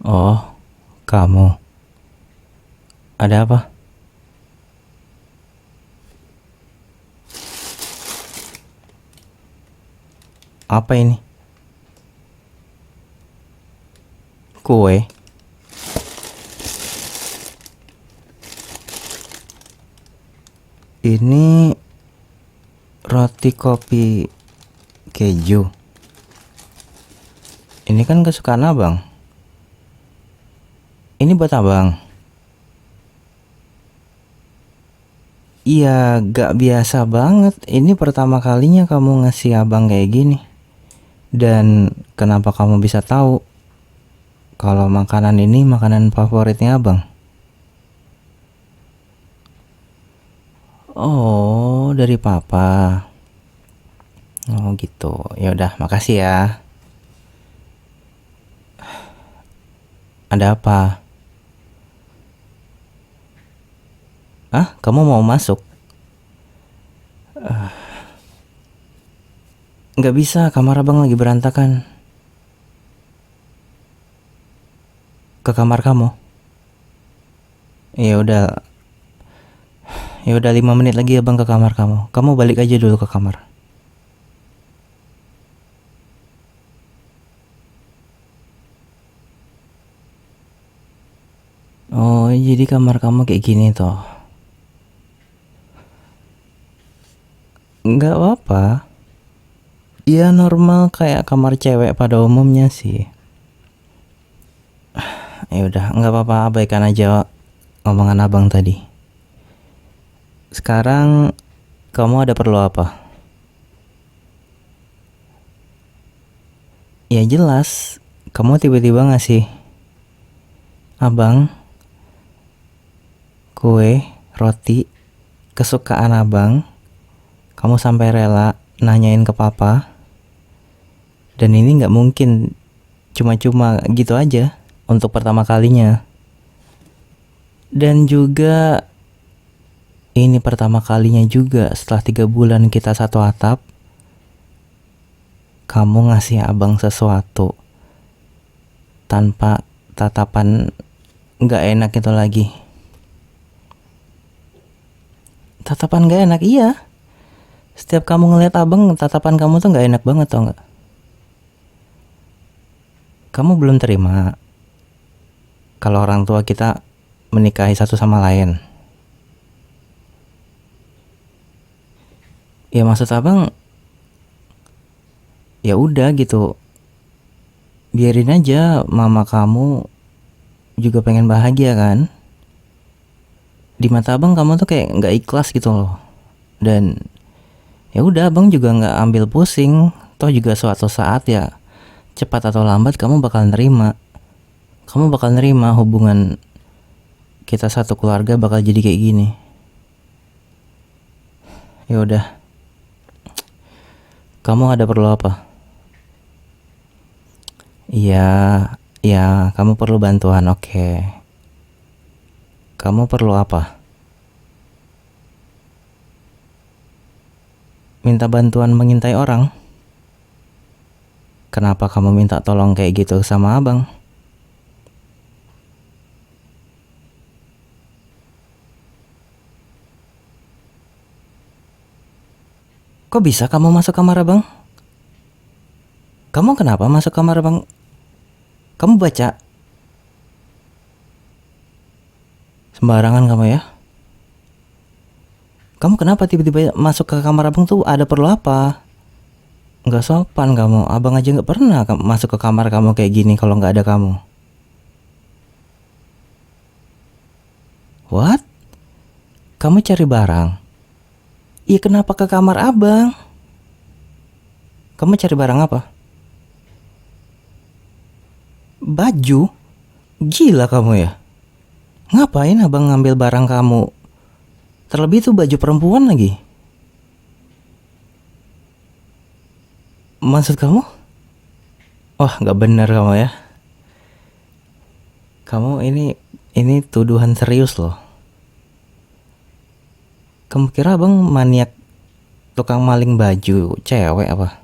Oh, kamu. Ada apa? Apa ini? Kue? Ini roti kopi keju. Ini kan kesukaan abang. Ini buat abang. Iya, gak biasa banget. Ini pertama kalinya kamu ngasih abang kayak gini. Dan kenapa kamu bisa tahu kalau makanan ini makanan favoritnya abang? Oh, dari papa. Oh gitu. Ya udah, makasih ya. Ada apa? Ah, kamu mau masuk? Nggak bisa, kamar abang lagi berantakan. Ke kamar kamu. Ya udah, ya udah 5 menit lagi abang ke kamar kamu. Kamu balik aja dulu ke kamar. Oh, jadi kamar kamu kayak gini toh? Nggak apa-apa. Ya normal kayak kamar cewek pada umumnya sih. Ya udah, nggak apa-apa, abaikan aja omongan abang tadi. Sekarang kamu ada perlu apa? Ya jelas, kamu tiba-tiba ngasih abang kue, roti, kesukaan abang. Kamu sampai rela nanyain ke papa. Dan ini nggak mungkin cuma-cuma gitu aja untuk pertama kalinya. Dan juga ini pertama kalinya juga setelah 3 bulan kita satu atap. Kamu ngasih abang sesuatu tanpa tatapan nggak enak itu lagi. Tatapan nggak enak, iya. Setiap kamu ngeliat abang, tatapan kamu tuh nggak enak banget, tau nggak? Kamu belum terima kalau orang tua kita menikahi satu sama lain. Ya maksud abang, ya udah gitu. Biarin aja, mama kamu juga pengen bahagia kan. Di mata abang kamu tuh kayak nggak ikhlas gitu loh. Dan ya udah, abang juga nggak ambil pusing. Toh juga suatu saat ya, cepat atau lambat kamu bakal nerima. Kamu bakal nerima hubungan kita satu keluarga bakal jadi kayak gini. Ya udah, kamu ada perlu apa? Iya, ya kamu perlu bantuan, oke. Kamu perlu apa? Minta bantuan mengintai orang? Kenapa kamu minta tolong kayak gitu sama abang? Kok bisa kamu masuk kamar abang? Kamu kenapa masuk kamar abang? Kamu baca? Sembarangan kamu ya. Kamu kenapa tiba-tiba masuk ke kamar abang tuh, ada perlu apa? Nggak sopan kamu, abang aja nggak pernah masuk ke kamar kamu kayak gini kalau nggak ada kamu. What? Kamu cari barang? Iya, kenapa ke kamar abang? Kamu cari barang apa? Baju? Gila kamu ya. Ngapain abang ngambil barang kamu? Terlebih itu baju perempuan lagi. Maksud kamu? Wah, nggak bener kamu ya. Kamu ini tuduhan serius loh. Kamu kira abang maniak tukang maling baju cewek apa?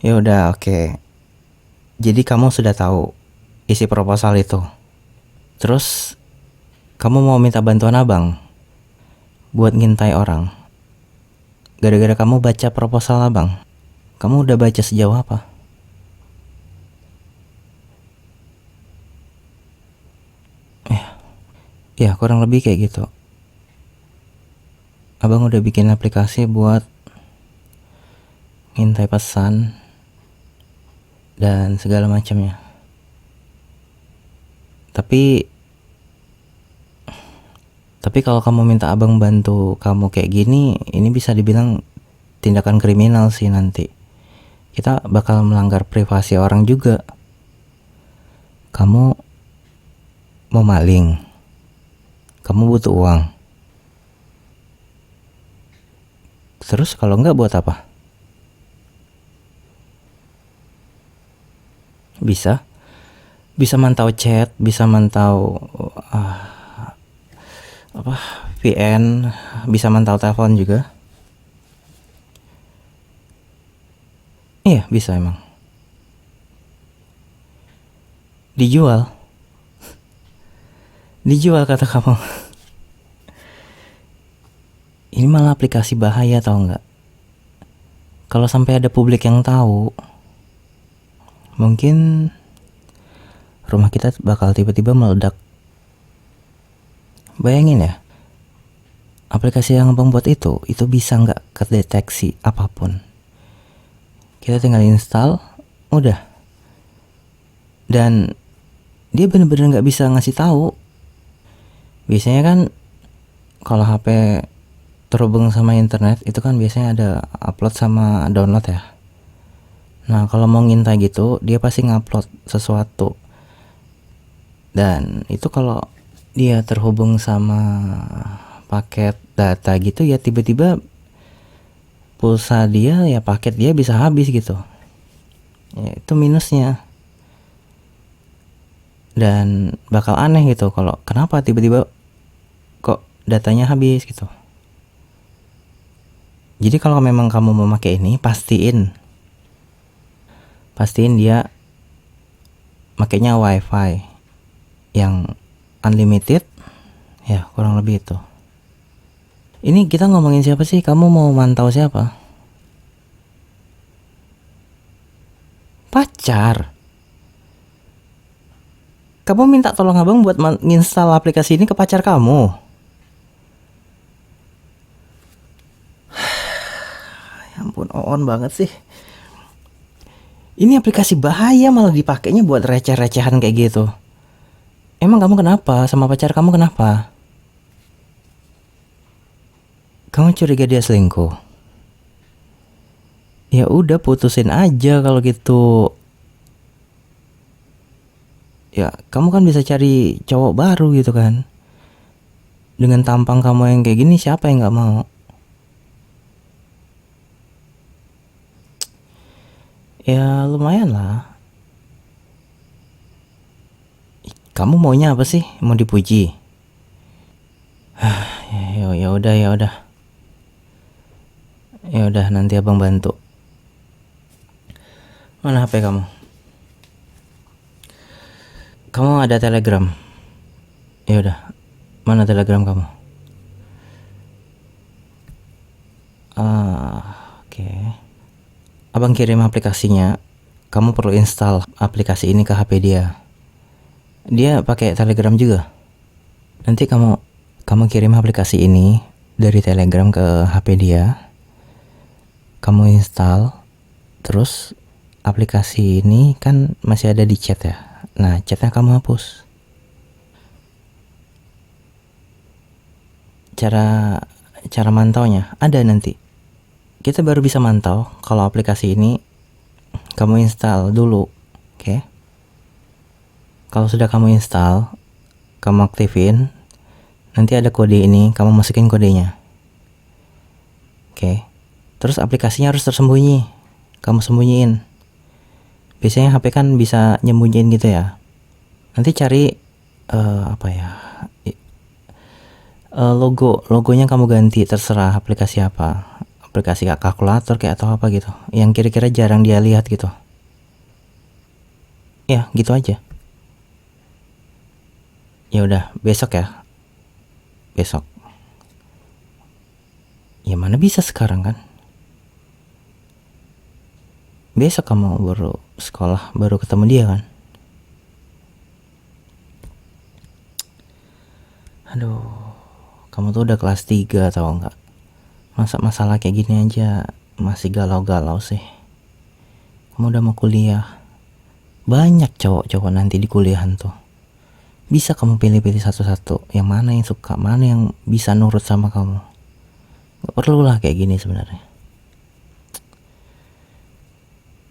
Ya udah, oke. Jadi kamu sudah tahu isi proposal itu. Terus kamu mau minta bantuan abang buat ngintai orang. Gara-gara kamu baca proposal abang. Kamu udah baca sejauh apa? Ya kurang lebih kayak gitu. Abang udah bikin aplikasi buat ngintai pesan dan segala macamnya. Tapi kalau kamu minta abang bantu kamu kayak gini, ini bisa dibilang tindakan kriminal sih nanti. Kita bakal melanggar privasi orang juga. Kamu mau maling, kamu butuh uang. Terus kalau enggak buat apa? Bisa mantau chat, bisa mantau VN, bisa mantau telepon juga. Iya bisa emang. Dijual kata kamu. Ini malah aplikasi bahaya tau nggak? Kalau sampai ada publik yang tahu, mungkin rumah kita bakal tiba-tiba meledak. Bayangin ya, aplikasi yang abang buat itu bisa nggak kedeteksi apapun. Kita tinggal install, udah. Dan dia bener-bener nggak bisa ngasih tahu. Biasanya kan kalau HP terhubung sama internet itu kan biasanya ada upload sama download ya. Nah kalau mau ngintai gitu dia pasti ngupload sesuatu. Dan itu kalau dia terhubung sama paket data gitu ya, tiba-tiba pulsa dia ya, paket dia bisa habis gitu ya, itu minusnya. Dan bakal aneh gitu kalau kenapa tiba-tiba kok datanya habis gitu. Jadi kalau memang kamu mau pakai ini, pastiin dia makainya wifi yang unlimited ya, kurang lebih itu. Ini kita ngomongin siapa sih? Kamu mau mantau siapa? Pacar? Kamu minta tolong abang buat nginstal aplikasi ini ke pacar kamu? Ya ampun, on banget sih. Ini aplikasi bahaya malah dipakainya buat receh-recehan kayak gitu. Emang kamu kenapa? Sama pacar kamu kenapa? Kamu curiga dia selingkuh? Ya udah putusin aja kalau gitu. Ya kamu kan bisa cari cowok baru gitu kan. Dengan tampang kamu yang kayak gini, siapa yang gak mau? Ya lumayan lah. Kamu maunya apa sih? Mau dipuji? Ya udah. Ya udah, nanti abang bantu. Mana HP kamu? Kamu ada Telegram? Ya udah. Mana Telegram kamu? Oke. Abang kirim aplikasinya. Kamu perlu install aplikasi ini ke HP dia. Dia pakai Telegram juga. Nanti kamu kirim aplikasi ini dari Telegram ke HP dia. Kamu install. Terus aplikasi ini kan masih ada di chat ya. Nah, chatnya kamu hapus. Cara mantaunya ada nanti. Kita baru bisa mantau kalau aplikasi ini kamu install dulu. Oke. Kalau sudah kamu install, kamu aktifin, nanti ada kode ini, kamu masukin kodenya. Oke. Terus aplikasinya harus tersembunyi. Kamu sembunyiin. Biasanya HP kan bisa nyembunyiin gitu ya. Nanti cari logonya kamu ganti, terserah aplikasi apa. aplikasi kalkulator kayak atau apa gitu yang kira-kira jarang dia lihat gitu. Ya gitu aja. Ya udah besok ya, besok. Ya mana bisa sekarang kan, besok kamu baru sekolah, baru ketemu dia kan. Aduh, kamu tuh udah kelas 3 tau nggak? Masa masalah kayak gini aja masih galau-galau sih. Kamu udah mau kuliah, banyak cowok-cowok nanti di kuliahan tuh. Bisa kamu pilih-pilih satu-satu, yang mana yang suka, mana yang bisa nurut sama kamu. Gak perlu lah kayak gini sebenarnya.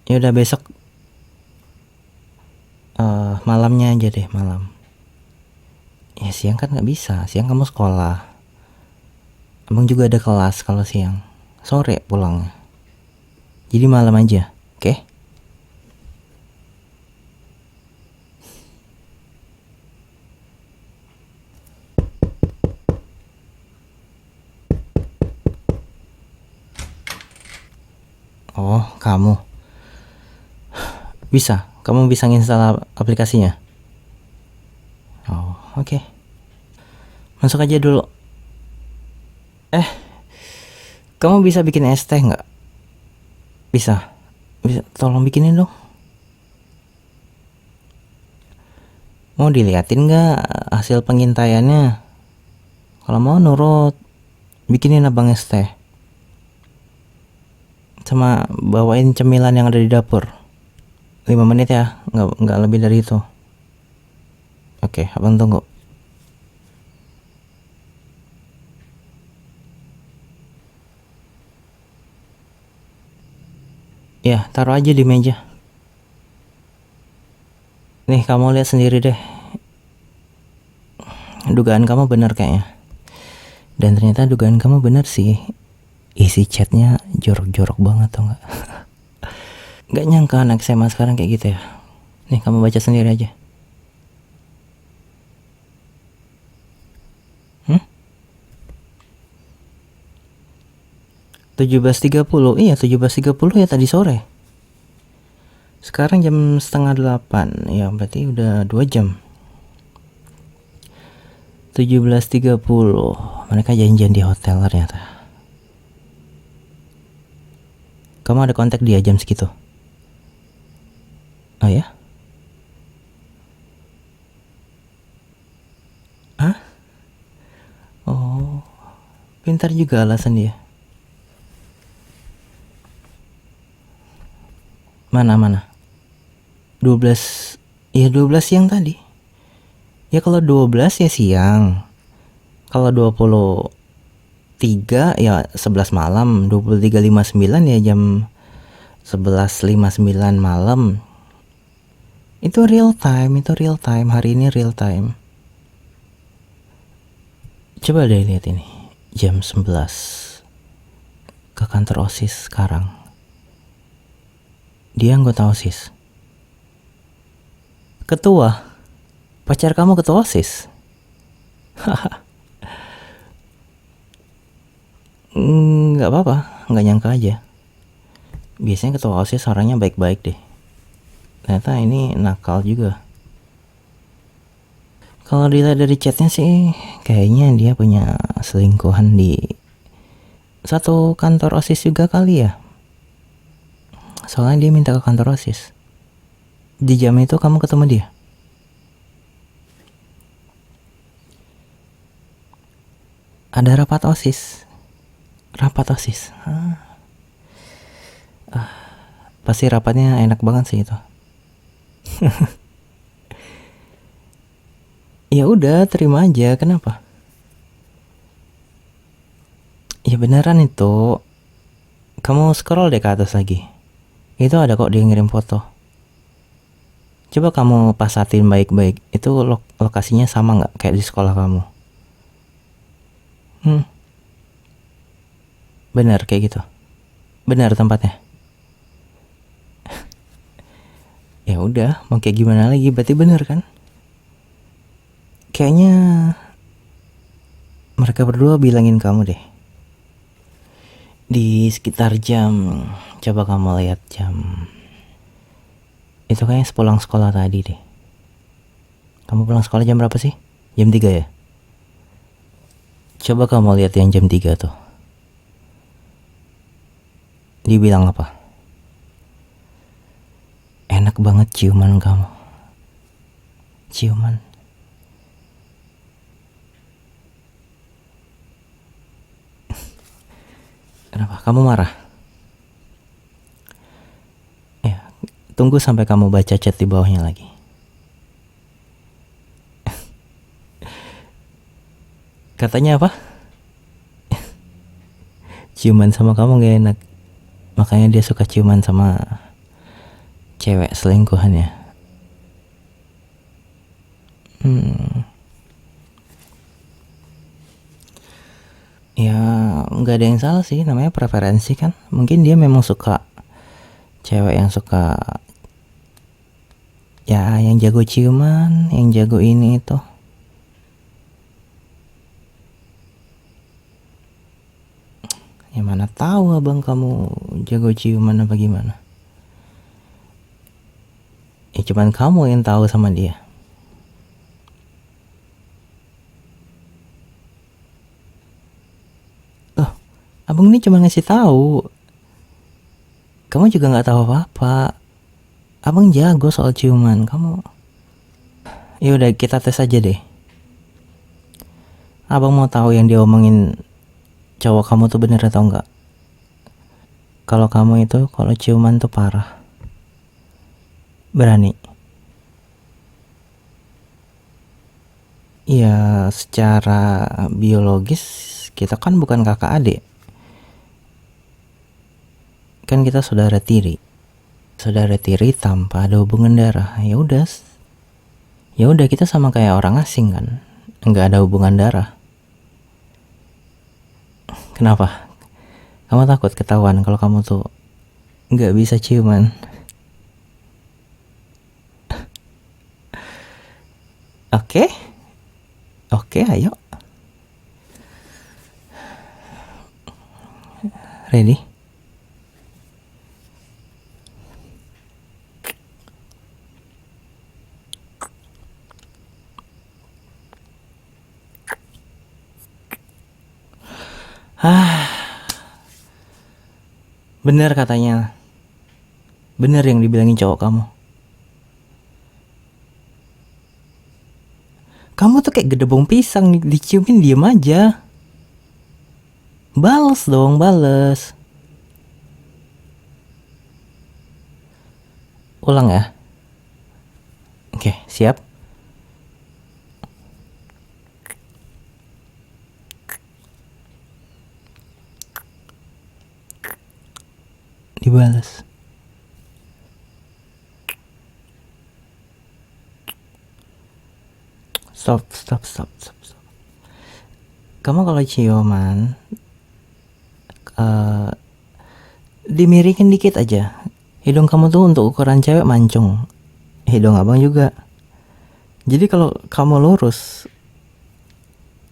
Ya udah besok malamnya aja deh, malam. Ya siang kan nggak bisa, siang kamu sekolah. Abang juga ada kelas kalau siang, sore pulangnya. Jadi malam aja, oke? Oh, kamu bisa, kamu bisa nginstal aplikasinya. Oh, oke. Masuk aja dulu. Kamu bisa bikin es teh nggak? Bisa, bisa. Tolong bikinin dong. Mau diliatin nggak hasil pengintaiannya? Kalau mau nurut, bikinin abang es teh. Sama bawain cemilan yang ada di dapur. 5 menit ya, nggak lebih dari itu. Oke, abang tunggu. Ya, taruh aja di meja. Nih, kamu lihat sendiri deh. Dugaan kamu benar kayaknya. Dan ternyata dugaan kamu benar sih. Isi chatnya jorok-jorok banget tau nggak? Nggak nyangka anak SMA sekarang kayak gitu ya. Nih, kamu baca sendiri aja. 17.30. Iya, 17.30 ya tadi sore. Sekarang jam setengah 8. Ya berarti udah 2 jam. 17.30. Mereka janjian di hotel ternyata. Kamu ada kontak dia jam segitu? Oh ya? Hah? Oh, pintar juga alasan dia. Mana? 12. Ya 12 siang tadi. Ya kalau 12 ya siang. Kalau 23 ya 11 malam. 23.59 ya jam 11.59 malam. Itu real time. Hari ini real time. Coba deh lihat ini. Jam 11. Ke kantor OSIS sekarang. Dia anggota OSIS. Ketua. Pacar kamu ketua OSIS? Nggak apa-apa, nggak nyangka aja. Biasanya ketua OSIS orangnya baik-baik deh. Ternyata ini nakal juga. Kalau dilihat dari chatnya sih, kayaknya dia punya selingkuhan di satu kantor OSIS juga kali ya. Soalnya dia minta ke kantor OSIS. Di jam itu kamu ketemu dia? Ada rapat OSIS. Pasti rapatnya enak banget sih itu. Ya udah, terima aja. Kenapa? Ya beneran itu. Kamu scroll deh ke atas lagi. Itu ada kok dia ngirim foto. Coba kamu pasatin baik-baik. Itu lokasinya sama nggak kayak di sekolah kamu? Benar kayak gitu. Benar tempatnya. Ya udah, mau kayak gimana lagi? Berarti benar kan? Kayaknya mereka berdua bilangin kamu deh. Di sekitar jam, coba kamu lihat jam. Itu kayaknya sepulang sekolah tadi deh. Kamu pulang sekolah jam berapa sih? Jam 3 ya? Coba kamu lihat yang jam 3 tuh. Dibilang apa? Enak banget ciuman kamu. Ciuman. Kenapa? Kamu marah? Ya, tunggu sampai kamu baca chat di bawahnya lagi. Katanya apa? Ciuman sama kamu gak enak. Makanya dia suka ciuman sama cewek selingkuhannya. Ya nggak ada yang salah sih, namanya preferensi kan. Mungkin dia memang suka cewek yang suka, ya yang jago ciuman, yang jago ini itu. Ya mana tahu abang kamu jago ciuman apa gimana. Ya cuman kamu yang tahu sama dia. Loh, abang ini cuma ngasih tahu. Kamu juga nggak tahu apa-apa. Abang jago soal ciuman. Kamu, ya udah kita tes aja deh. Abang mau tahu yang dia omongin cowok kamu tuh bener atau enggak. Kalau kamu itu kalau ciuman tuh parah. Berani. Ya secara biologis kita kan bukan kakak adik. Kan kita saudara tiri. Saudara tiri tanpa ada hubungan darah. Ya udah. Ya udah kita sama kayak orang asing kan. Enggak ada hubungan darah. Kenapa? Kamu takut ketahuan kalau kamu tuh nggak bisa ciuman? Oke, oke, ayo. Ready? Bener katanya. Bener yang dibilangin cowok kamu. Kamu tuh kayak gedebong pisang, diciumin diem aja. Bales dong, bales. Ulang ya. Oke, siap. Dibalas. Stop. Kamu kalau ciuman, dimiringin dikit aja. Hidung kamu tuh untuk ukuran cewek mancung. Hidung abang juga. Jadi kalau kamu lurus,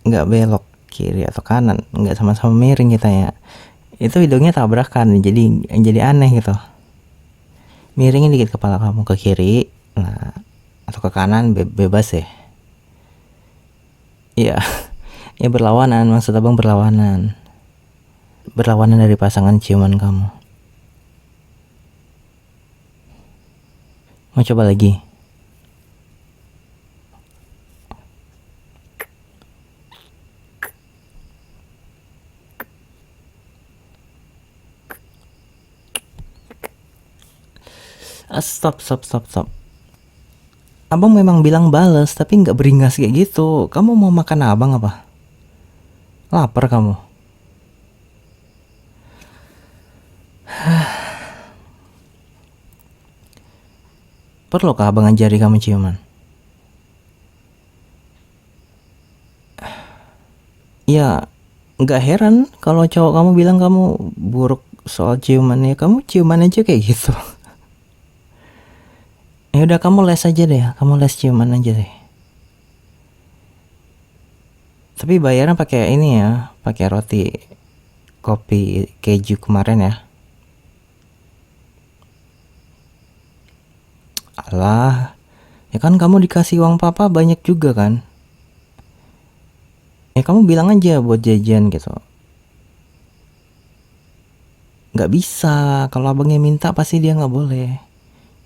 nggak belok kiri atau kanan, nggak sama-sama miring kita ya. Itu hidungnya tabrakan, jadi aneh gitu. Miringin dikit kepala kamu ke kiri, nah atau ke kanan bebas ya. Iya, ya berlawanan, maksud abang berlawanan. Berlawanan dari pasangan ciuman kamu. Mau coba lagi? Stop. Abang memang bilang bales, tapi nggak beringas kayak gitu. Kamu mau makan abang apa? Lapar kamu? Perlukah abang ngajari kamu ciuman? Ya, nggak heran kalau cowok kamu bilang kamu buruk soal ciuman ya. Kamu ciuman aja kayak gitu. Ya udah kamu les aja deh, kamu les ciuman aja deh. Tapi bayarnya pakai ini ya, pakai roti kopi keju kemarin ya. Alah, ya kan kamu dikasih uang papa banyak juga kan. Ya kamu bilang aja buat jajan gitu. Nggak bisa, kalau abangnya minta pasti dia nggak boleh.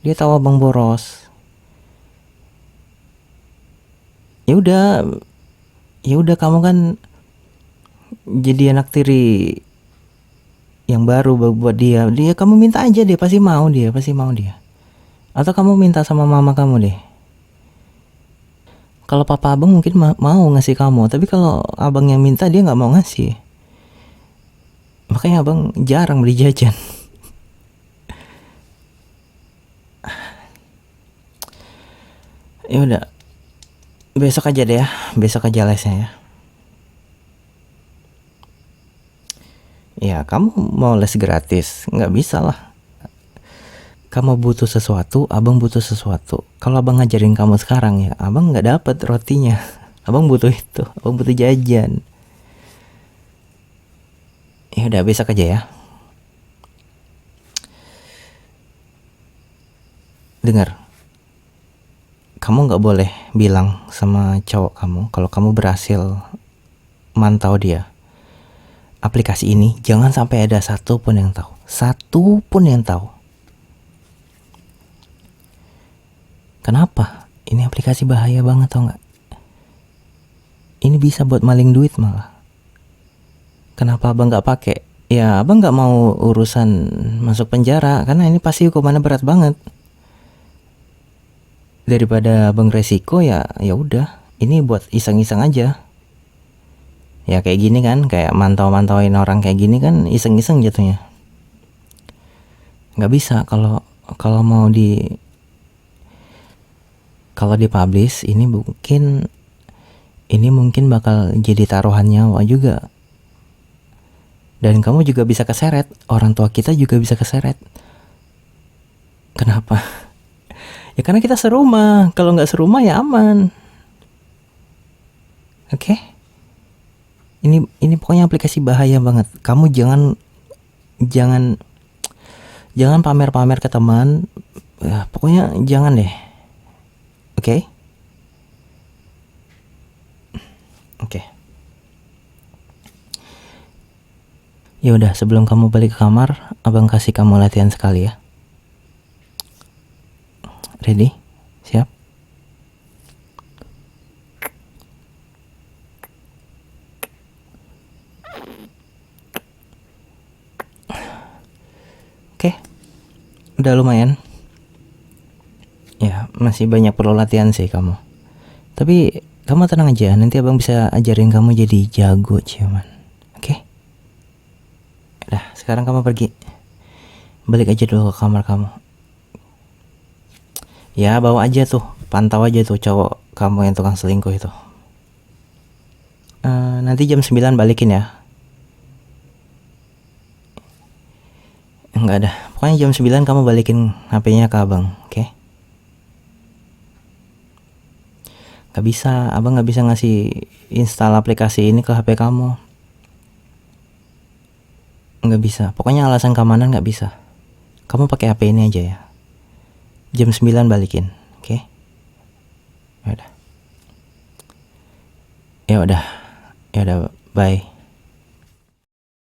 Dia tahu abang boros. Ya udah, ya udah kamu kan jadi anak tiri yang baru buat dia. Dia kamu minta aja, dia pasti mau, dia pasti mau dia. Atau kamu minta sama mama kamu deh. Kalau papa abang mungkin mau ngasih kamu, tapi kalau abang yang minta dia nggak mau ngasih. Makanya abang jarang beli jajan. Ya udah, besok aja deh ya, besok aja lesnya ya. Ya kamu mau les gratis, nggak bisa lah. Kamu butuh sesuatu, abang butuh sesuatu. Kalau abang ngajarin kamu sekarang ya, abang nggak dapet rotinya. Abang butuh itu, abang butuh jajan. Ya udah besok aja ya. Dengar, kamu nggak boleh bilang sama cowok kamu kalau kamu berhasil mantau dia. Aplikasi ini jangan sampai ada satu pun yang tahu. Satu pun yang tahu. Kenapa? Ini aplikasi bahaya banget tau nggak? Ini bisa buat maling duit malah. Kenapa abang nggak pakai? Ya abang nggak mau urusan masuk penjara karena ini pasti hukumannya berat banget. Daripada abang resiko ya udah. Ini buat iseng-iseng aja. Ya kayak gini kan, kayak mantau-mantauin orang kayak gini kan iseng-iseng jatuhnya. Nggak bisa kalau mau kalau dipublish ini mungkin bakal jadi taruhan nyawa juga. Dan kamu juga bisa keseret, orang tua kita juga bisa keseret. Kenapa? Ya karena kita serumah. Kalau nggak serumah ya aman. Oke? Ini pokoknya aplikasi bahaya banget. Kamu jangan pamer-pamer ke teman. Ya, pokoknya jangan deh. Oke? Oke. Ya udah, sebelum kamu balik ke kamar, abang kasih kamu latihan sekali ya. Ready? Siap? Oke. Udah lumayan. Ya, masih banyak perlu latihan sih kamu. Tapi kamu tenang aja, nanti abang bisa ajarin kamu jadi jago ciuman. Oke? Udah, sekarang kamu pergi. Balik aja dulu ke kamar kamu. Ya, bawa aja tuh, pantau aja tuh cowok kamu yang tukang selingkuh itu. Nanti jam 9 balikin ya. Enggak ada. Pokoknya jam 9 kamu balikin HP-nya ke abang, oke? Gak bisa, abang gak bisa ngasih install aplikasi ini ke HP kamu. Gak bisa, pokoknya alasan keamanan gak bisa. Kamu pakai HP ini aja ya. Jam 9 balikin, oke? Ya udah. Ya udah. Ya udah, bye.